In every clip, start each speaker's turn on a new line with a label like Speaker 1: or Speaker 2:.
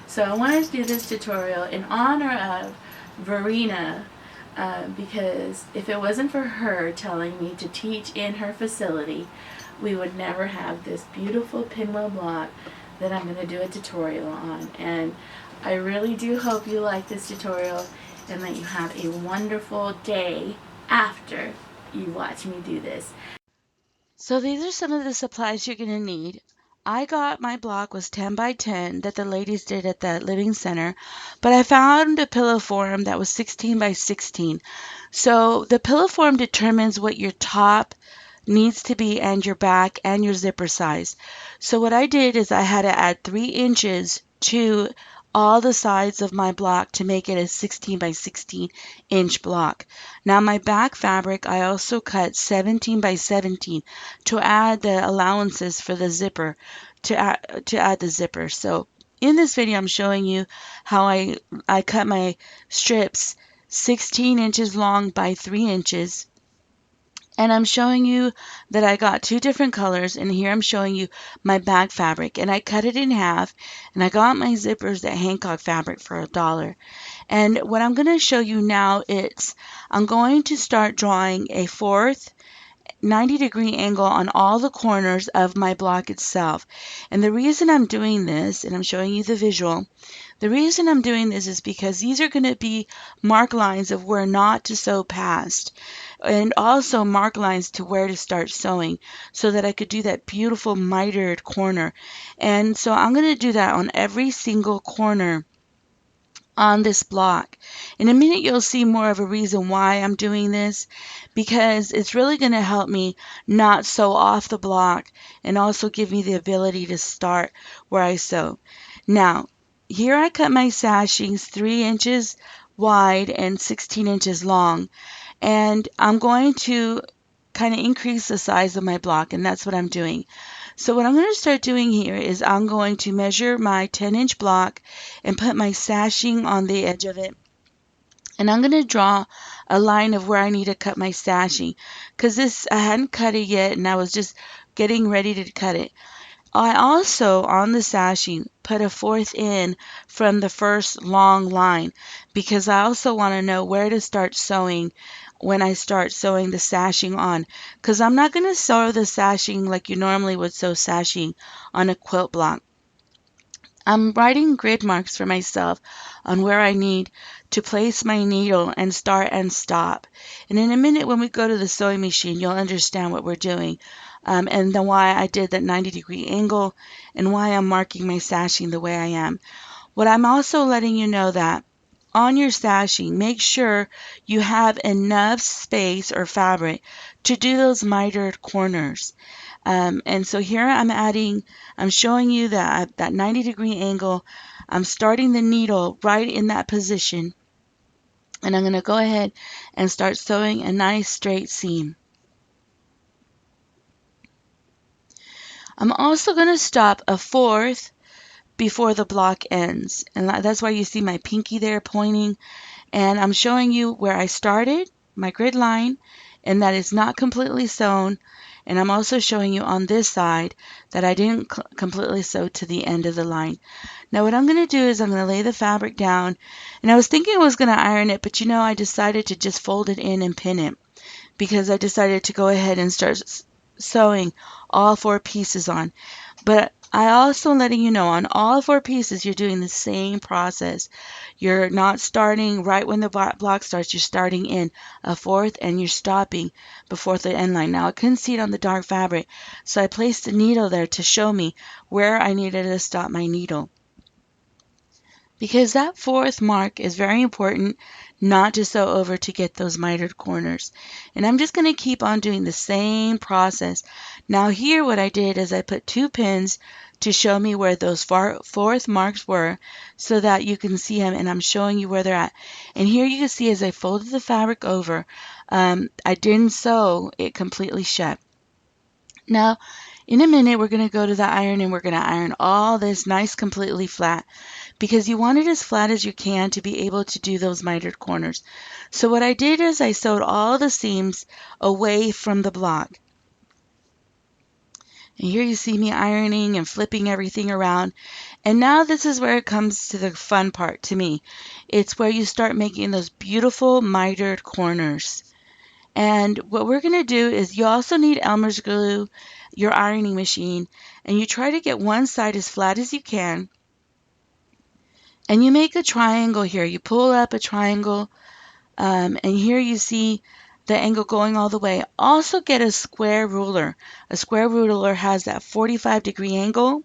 Speaker 1: So I wanted to do this tutorial in honor of Verena, because if it wasn't for her telling me to teach in her facility, we would never have this beautiful pinwheel block that I'm going to do a tutorial on. And I really do hope you like this tutorial and that you have a wonderful day after you watch me do this. So these are some of the supplies you're going to need. I got my block was 10 by 10 that the ladies did at the Living Center, but I found a pillow form that was 16 by 16. So the pillow form determines what your top needs to be and your back and your zipper size. So what I did is I had to add 3 inches to all the sides of my block to make it a 16 by 16 inch block. Now my back fabric I also cut 17 by 17 to add the allowances for the zipper, to add the zipper. So in this video I'm showing you how I cut my strips 16 inches long by 3 inches. And I'm showing you that I got 2 different colors, and here I'm showing you my bag fabric. And I cut it in half, and I got my zippers at Hancock Fabric for $1. And what I'm going to show you now is I'm going to start drawing a fourth 90-degree angle on all the corners of my block itself. And the reason I'm doing this, and I'm showing you the visual, the reason I'm doing this is because these are going to be mark lines of where not to sew past, and also mark lines to where to start sewing, so that I could do that beautiful mitered corner. And so I'm going to do that on every single corner on this block. In a minute you'll see more of a reason why I'm doing this, because it's really going to help me not sew off the block and also give me the ability to start where I sew. Now here I cut my sashings 3 inches wide and 16 inches long, and I'm going to kind of increase the size of my block, and that's what I'm doing. So what I'm going to start doing here is I'm going to measure my 10-inch block and put my sashing on the edge of it. And I'm going to draw a line of where I need to cut my sashing, because this I hadn't cut it yet and I was just getting ready to cut it. I also, on the sashing, put a fourth in from the first long line, because I also want to know where to start sewing when I start sewing the sashing on, because I'm not going to sew the sashing like you normally would sew sashing on a quilt block. I'm writing grid marks for myself on where I need to place my needle and start and stop. And in a minute when we go to the sewing machine, you'll understand what we're doing, and then why I did that 90-degree angle and why I'm marking my sashing the way I am. What I'm also letting you know that on your sashing, make sure you have enough space or fabric to do those mitered corners. And so here I'm showing you that 90-degree angle. I'm starting the needle right in that position, and I'm going to go ahead and start sewing a nice straight seam. I'm also going to stop a fourth before the block ends, and that's why you see my pinky there pointing. And I'm showing you where I started, my grid line, and that is not completely sewn. And I'm also showing you on this side that I didn't completely sew to the end of the line. Now what I'm going to do is I'm going to lay the fabric down, and I was thinking I was going to iron it, but I decided to just fold it in and pin it, because I decided to go ahead and start sewing all 4 pieces on. But I also letting you know on all 4 pieces you're doing the same process. You're not starting right when the block starts. You're starting in a fourth and you're stopping before the end line. Now I couldn't see it on the dark fabric, so I placed the needle there to show me where I needed to stop my needle. Because that fourth mark is very important not to sew over to get those mitered corners. And I'm just going to keep on doing the same process. Now here what I did is I put 2 pins to show me where those fourth marks were, so that you can see them, and I'm showing you where they're at. And here you can see as I folded the fabric over, I didn't sew it completely shut. Now in a minute we're going to go to the iron, and we're going to iron all this nice completely flat, because you want it as flat as you can to be able to do those mitered corners. So what I did is I sewed all the seams away from the block.
Speaker 2: And here you see me ironing and flipping everything around. And now this is where it comes to the fun part to me. It's where you start making those beautiful mitered corners. And what we're going to do is you also need Elmer's glue, your ironing machine, and you try to get one side as flat as you can. And you make a triangle here. You pull up a triangle, and here you see the angle going all the way. Also get a square ruler. A square ruler has that 45-degree angle,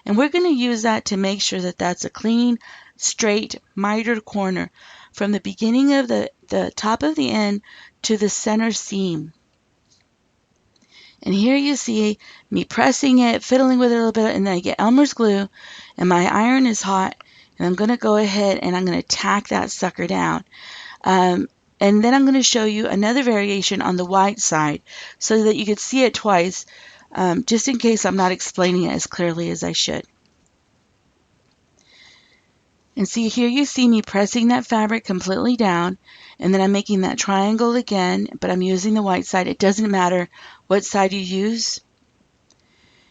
Speaker 2: and we're going to use that to make sure that that's a clean, straight, mitered corner from the beginning of the top of the end to the center seam. And here you see me pressing it, fiddling with it a little bit, and then I get Elmer's glue, and my iron is hot, and I'm going to go ahead and I'm going to tack that sucker down. Um, and then I'm going to show you another variation on the white side so that you could see it twice, just in case I'm not explaining it as clearly as I should. And see, here you see me pressing that fabric completely down, and then I'm making that triangle again, but I'm using the white side. It doesn't matter what side you use.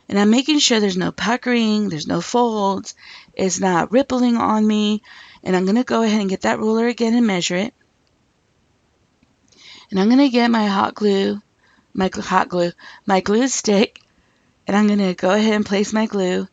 Speaker 2: And I'm making sure there's no puckering, there's no folds, it's not rippling on me. And I'm going to go ahead and get that ruler again and measure it. And I'm going to get my my glue stick, and I'm going to go ahead and place my glue,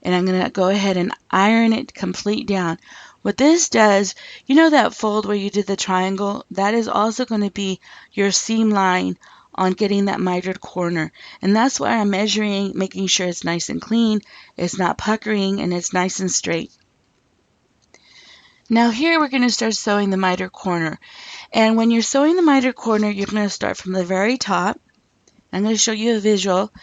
Speaker 2: and I'm going to go ahead and iron it complete down. What this does, you know that fold where you did the triangle? That is also going to be your seam line on getting that mitered corner. And that's why I'm measuring, making sure it's nice and clean, it's not puckering, and it's nice and straight. Now here we're going to start sewing the mitered corner. And when you're sewing the mitered corner, you're going to start from the very top. I'm going to show you a visual.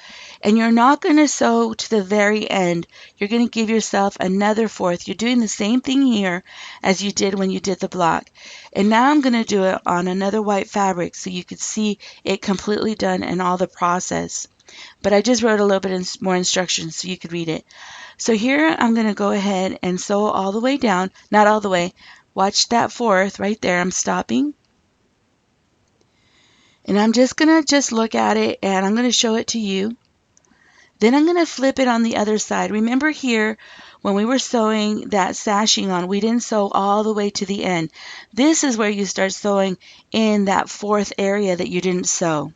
Speaker 2: And you're not going to sew to the very end. You're going to give yourself another fourth. You're doing the same thing here as you did when you did the block. And now I'm going to do it on another white fabric so you could see it completely done and all the process. But I just wrote a little bit more instructions so you could read it. So here I'm going to go ahead and sew all the way down. Not all the way. Watch that fourth right there. I'm stopping. And I'm just going to look at it, and I'm going to show it to you. Then I'm going to flip it on the other side. Remember here, when we were sewing that sashing on, we didn't sew all the way to the end. This is where you start sewing in that fourth area that you didn't sew.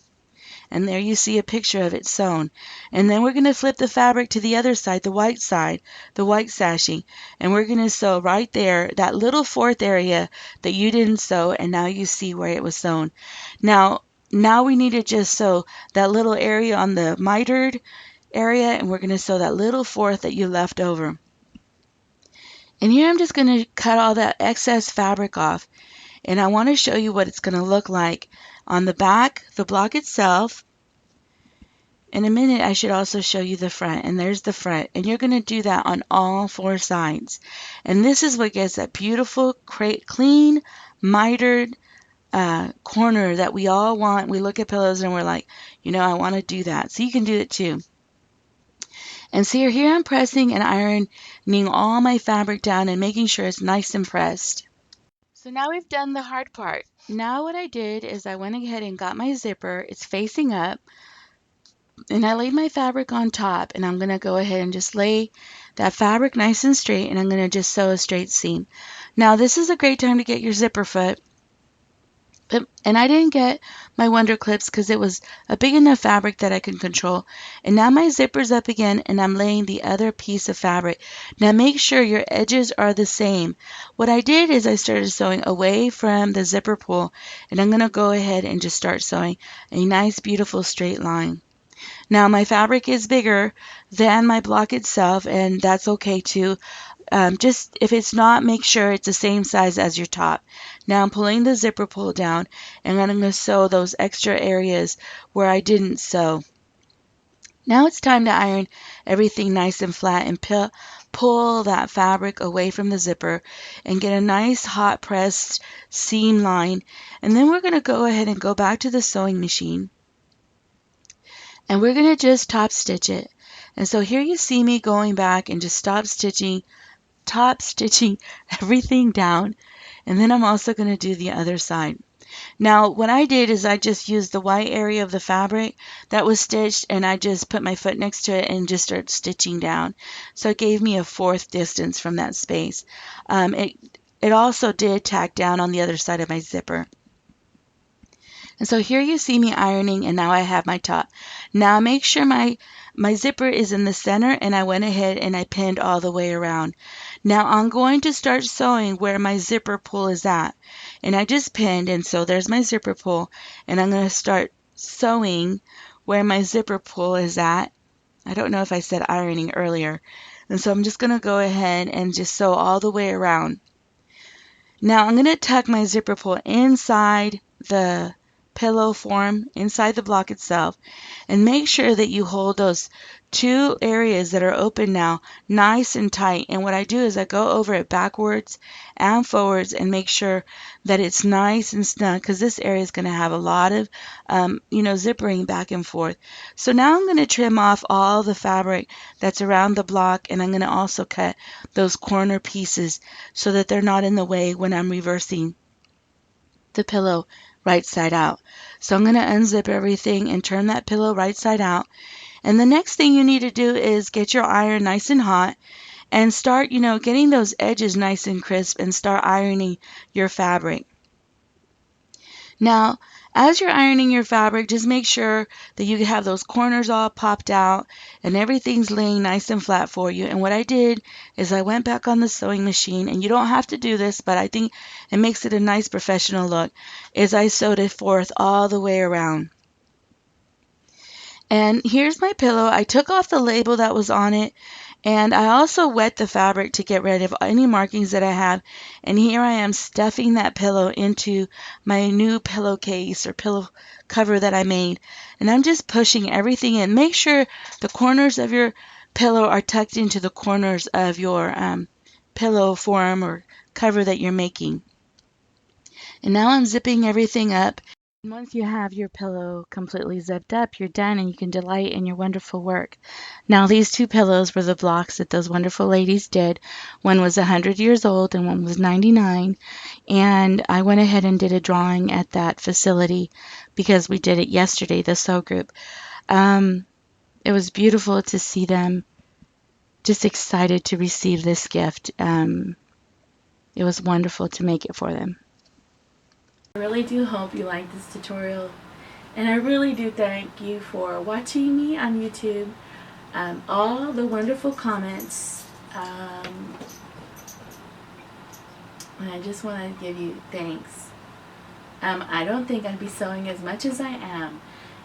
Speaker 2: And there you see a picture of it sewn. And then we're going to flip the fabric to the other side, the white sashing. And we're going to sew right there, that little fourth area that you didn't sew, and now you see where it was sewn. Now we need to just sew that little area on the mitered area, and we're going to sew that little fourth that you left over. And here I'm just going to cut all that excess fabric off, and I want to show you what it's going to look like on the back, the block itself. In a minute I should also show you the front, and there's the front, and you're going to do that on all four sides. And this is what gets that beautiful, clean, mitered corner that we all want. We look at pillows and we're like, I want to do that. So you can do it too. And see here I'm pressing and ironing all my fabric down and making sure it's nice and pressed. So now we've done the hard part. Now what I did is I went ahead and got my zipper. It's facing up, and I laid my fabric on top, and I'm going to go ahead and just lay that fabric nice and straight, and I'm going to just sew a straight seam. Now this is a great time to get your zipper foot. And I didn't get my Wonder Clips because it was a big enough fabric that I can control. And now my zipper's up again, and I'm laying the other piece of fabric. Now make sure your edges are the same. What I did is I started sewing away from the zipper pull, and I'm going to go ahead and just start sewing a nice beautiful straight line. Now my fabric is bigger than my block itself, and that's okay too. Just if it's not, make sure it's the same size as your top. Now I'm pulling the zipper pull down, and then I'm going to sew those extra areas where I didn't sew. Now it's time to iron everything nice and flat and pull that fabric away from the zipper and get a nice hot pressed seam line. And then we're going to go ahead and go back to the sewing machine, and we're going to just top stitch it. And so here you see me going back and just top stitching everything down, and then I'm also going to do the other side. Now, what I did is I just used the white area of the fabric that was stitched, and I just put my foot next to it and just started stitching down. So it gave me a fourth distance from that space. It also did tack down on the other side of my zipper. And so here you see me ironing, and now I have my top. Now make sure my zipper is in the center, and I went ahead and I pinned all the way around. Now I'm going to start sewing where my zipper pull is at. And I just pinned, and so there's my zipper pull, and I'm going to start sewing where my zipper pull is at. I don't know if I said ironing earlier. And so I'm just going to go ahead and just sew all the way around. Now I'm going to tuck my zipper pull inside the pillow form, inside the block itself, and make sure that you hold those two areas that are open now nice and tight. And what I do is I go over it backwards and forwards and make sure that it's nice and snug, because this area is going to have a lot of zippering back and forth. So now I'm going to trim off all the fabric that's around the block, and I'm going to also cut those corner pieces so that they're not in the way when I'm reversing the pillow right side out. So I'm going to unzip everything and turn that pillow right side out. And the next thing you need to do is get your iron nice and hot and start, getting those edges nice and crisp and start ironing your fabric. Now, as you're ironing your fabric, just make sure that you have those corners all popped out and everything's laying nice and flat for you. And what I did is I went back on the sewing machine, and you don't have to do this, but I think it makes it a nice professional look, is I sewed it forth all the way around. And here's my pillow. I took off the label that was on it, and I also wet the fabric to get rid of any markings that I have. And here I am stuffing that pillow into my new pillowcase or pillow cover that I made. And I'm just pushing everything in. Make sure the corners of your pillow are tucked into the corners of your pillow form or cover that you're making. And now I'm zipping everything up. And once you have your pillow completely zipped up, you're done, and you can delight in your wonderful work. Now, these two pillows were the blocks that those wonderful ladies did. One was 100 years old and one was 99. And I went ahead and did a drawing at that facility because we did it yesterday, the sew group. It was beautiful to see them just excited to receive this gift. It was wonderful to make it for them.
Speaker 1: I really do hope you like this tutorial, and I really do thank you for watching me on YouTube, all the wonderful comments, and I just want to give you thanks. I don't think I'd be sewing as much as I am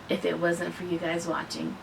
Speaker 1: if it wasn't for you guys watching.